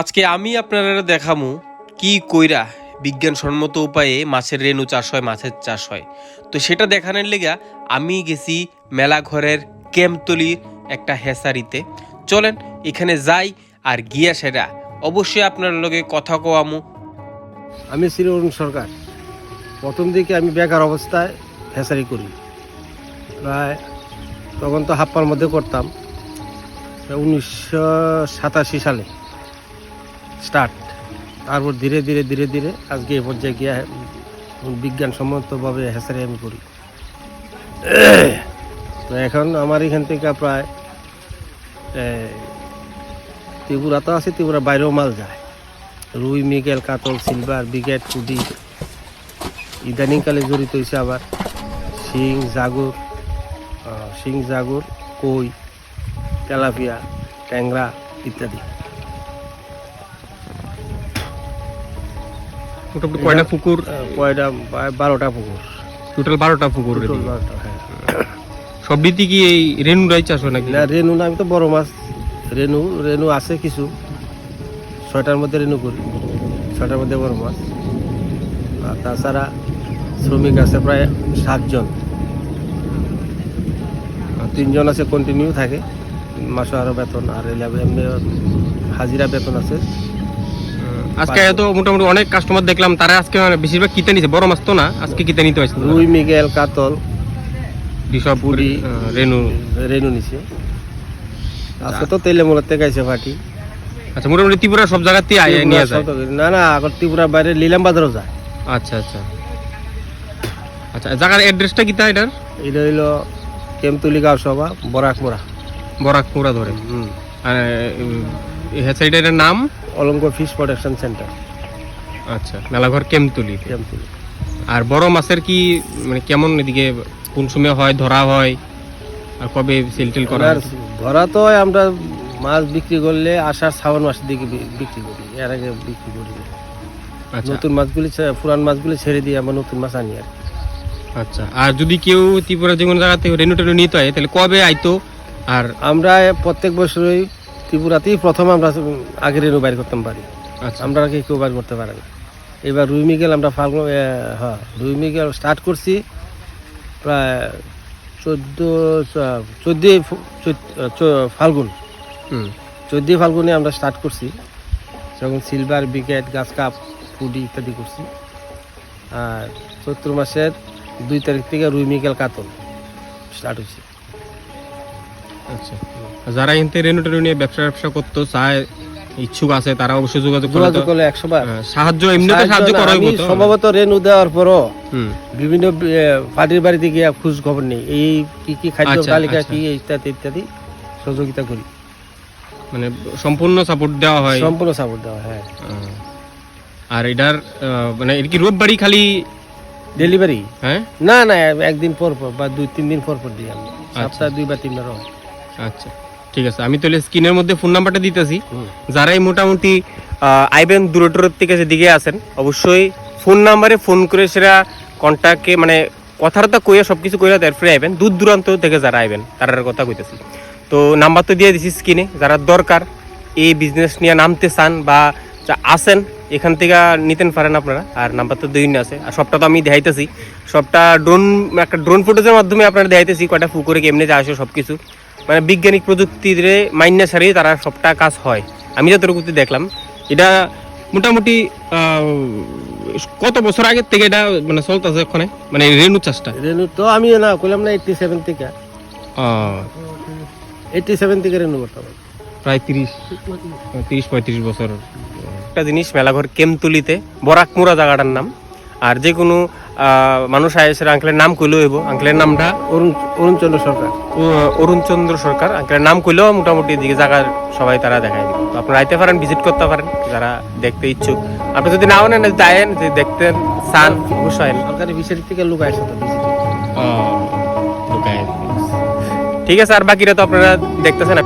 আজকে আমি আপনারা দেখামু কি কইরা বিজ্ঞানসম্মত উপায়ে মাছের রেণু চাষ হয়, মাছের চাষ হয়। তো সেটা দেখানোর লেগা আমি গেছি মেলাঘরের কেমতলির একটা হেসারিতে। চলেন এখানে যাই আর গিয়া সেটা অবশ্যই আপনার লগে কথা কোয়ামু। আমি শ্রী অরুণ সরকার। প্রথম দিকে আমি বেকার অবস্থায় হেসারি করি, প্রায় তখন তো হাপ্পার মধ্যে করতাম। 1987 সালে স্টার্ট, তারপর ধীরে ধীরে ধীরে ধীরে আজকে এ পর্যায়ে গিয়ে বিজ্ঞানসম্মতভাবে হেসারি আমি করি। তো এখন আমার এখান থেকে প্রায় ত্রিপুরা তো আছে, ত্রিপুরা বাইরেও মাল যায়। রুই, মৃগেল, কাতল, সিলভার, বিগেট, কুডি, ইদানিংকালে জড়িত হয়েছে আবার শিং, জাগুর, কই, তেলাপিয়া, ট্যাংরা ইত্যাদি। মোটামুটি কয়টা পুকুর? কয়টা 12টা পুকুর, টোটাল 12টা পুকুর। টোটাল 12টা। হ্যাঁ, সব দিতে কি এই রেনুরাই চাষ হয় নাকি? না রেনু না, আমি তো বড় মাছ। রেনু আছে কিছু, 6টার মধ্যে রেনু করি, 6টার মধ্যে বড় মাছ। আর তাছাড়া শ্রমিক আছে প্রায় 7 জন। 3 জন আছে কন্টিনিউ থাকে, মাসে আরও বেতন, আর এমনি হাজিরা বেতন আছে। আজকে তো মোটামুটি অনেক কাস্টমার দেখলাম, তারা আজকে বেশিরভাগ কিতে নিছে, বড় মাছ তো না, আজকে কিতে নিতে হয়েছে। রুই, মৃগেল, কাতল, সব পুরি রেনু নিছে। আজকে তো তেলে মূলত গাইছে পাটি। আচ্ছা, মোটামুটি ত্রিপুরা সব জায়গাতে নিয়ে যায়? না, আগর ত্রিপুরা বাইরে লিলাম বাজারও যায়। আচ্ছা আচ্ছা আচ্ছা, জায়গার অ্যাড্রেসটা কিতা এটার? এটা হইল কেমতলি গাঁও সভা, বরাকপুরা ধরে। আর হেসারিটার নাম অলঙ্ক ফিশ প্রোডাকশন সেন্টার। আচ্ছা, মেলাঘর কেমতলি। আর বড় মাছের কি মানে কেমন এদিকে কোন সময় হয়, ধরা হয়, আর কবে সেল করা হয়? ধরা তো হয়, আমরা মাছ বিক্রি করলে আষাঢ় শ্রাবণ মাসের দিকে বিক্রি করি, এর আগে বিক্রি করি না। আচ্ছা নতুন মাছগুলি, পুরান মাছগুলি ছেড়ে দিয়ে আমরা নতুন মাছ আনি আর। আচ্ছা, আর যদি কেউ ত্রিপুরা যে কোনো জায়গাতে রেনু টেনু নিতে হয় তাহলে কবে আইতো? আর আমরা প্রত্যেক বছরই ত্রিপুরাতেই প্রথম আমরা আগে রেনু বাইর করতাম পারি। আচ্ছা, আমরা আগে কেউ বাইর করতে পারে না। এবার রুই, মৃগেল আমরা রুই, মৃগেল স্টার্ট করছি প্রায় 14 ফাল্গুন। 14 ফাল্গুনে আমরা স্টার্ট করছি, যখন সিলভার, বিকেট, গাছ কাপ, পুডি ইত্যাদি করছি। আর চৈত্র মাসের 2 তারিখ থেকে রুই, মৃগেল, কাতল স্টার্ট হয়েছে। আচ্ছা, যারা এনতে রেনু টেনু নিয়ে ব্যবসা করতে চায়, ইচ্ছুক আছে, তারা অবশ্যই যোগাযোগ করলে 100 বার সাহায্য করা আমি হইব। সম্ভবত রেনু দেওয়ার পরও বিভিন্ন পার্টির বাড়িতে গিয়ে খোঁজ খবর নেই, এই কি খাদ্য তালিকা কি ইত্যাদি ইত্যাদি সহযোগিতা করি। মানে সম্পূর্ণ সাপোর্ট দেওয়া হয়? সম্পূর্ণ সাপোর্ট দেওয়া, হ্যাঁ। আর এটার মানে এটা কি রোববারই খালি ডেলিভারি? হ্যাঁ, না, একদিন পর পর বা 2-3 দিন পর দিয়ে আমি সপ্তাহে 2 বা 3 বার হয়। আচ্ছা ঠিক আছে, আমি তাহলে স্ক্রিনের মধ্যে ফোন নাম্বারটা দিতেছি। যারাই মোটামুটি আইবেন দূর থেকে যেদিকে আসেন, অবশ্যই ফোন নাম্বারে ফোন করে সেটা কন্ট্যাক্টে মানে কথাটা কইয়া সব কিছু কইরা তারপরে আইবেন। দূর দূরান্ত থেকে যারা আইবেন তার কথা কইতেছি। তো নাম্বার তো দিয়ে দিছি স্ক্রিনে, যারা দরকার এই বিজনেস নিয়ে নামতে চান বা আসেন এখান থেকে নিতেন পারেন আপনারা। আর নাম্বার তো 2 আছে, আর সবটা তো আমি দেখাইতেছি, সবটা একটা ড্রোন ফুটেজের মাধ্যমে আপনারা দেখাইতেছি কয়টা পুকুরে কেমনে যা আসে সব কিছু, মানে বৈজ্ঞানিক প্রযুক্তির মাইন্যা সারিয়ে তারা সবটা কাজ হয়। আমি যতটুকু দেখলাম, এটা মোটামুটি কত বছর আগের থেকে এটা মানে চলতেছে ওখানে, মানে রেনু চাষটা? রেনু তো আমি না কইলাম না 87 থেকে 87 থেকে রেনু করতাম, প্রায় 30-35 বছর। একটা জিনিস, মেলাঘর কেমতুলিতে বরাকমুরা জায়গাটার নাম। আর যে কোনো মানুষ আয়েসের আঙ্কেলের নাম কইলেও হইব। আঙ্কেলের নামটা অরুণচন্দ্র সরকার। আঙ্কেলের নাম কইলেও মোটামুটি এদিকে জায়গার সবাই তারা দেখায় দিবে। তো আপনারা আইতে পারেন, ভিজিট করতে পারেন যারা দেখতে ইচ্ছুক। আপনি যদি নাও নেন, আয়েন যে দেখতে চান অবশ্যই আইন। সরকারি ভিসিট থেকে লোক আসে তো ভিজিট। ঠিক আছে, আর বাকিরা তো আপনারা দেখতেছেন।